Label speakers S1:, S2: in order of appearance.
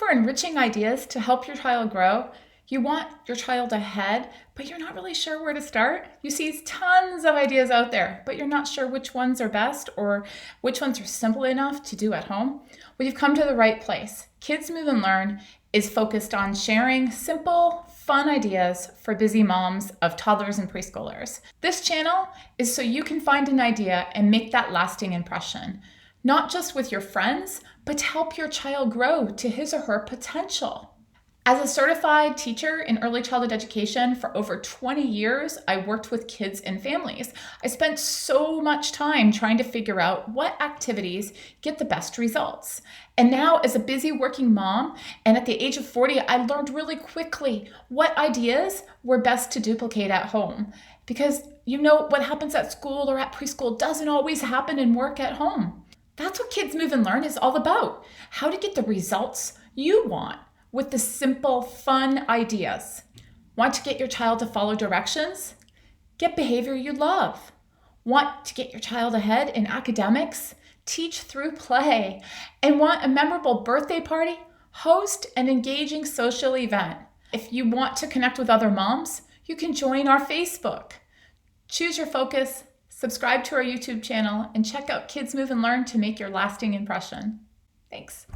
S1: for enriching ideas to help your child grow? You want your child ahead, but you're not really sure where to start? You see tons of ideas out there, but you're not sure which ones are best or which ones are simple enough to do at home? Well, you've come to the right place. Kids Move and Learn is focused on sharing simple, fun ideas for busy moms of toddlers and preschoolers. This channel is so you can find an idea and make that lasting impression, not just with your friends, but to help your child grow to his or her potential. As a certified teacher in early childhood education for over 20 years, I worked with kids and families. I spent so much time trying to figure out what activities get the best results. And now, as a busy working mom, and at the age of 40, I learned really quickly what ideas were best to duplicate at home. Because what happens at school or at preschool doesn't always happen and work at home. That's what Kids Move and Learn is all about. How to get the results you want with the simple, fun ideas. Want to get your child to follow directions? Get behavior you love. Want to get your child ahead in academics? Teach through play. And want a memorable birthday party? Host an engaging social event. If you want to connect with other moms, you can join our Facebook. Choose your focus, subscribe to our YouTube channel, and check out Kids Move and Learn to make your lasting impression. Thanks.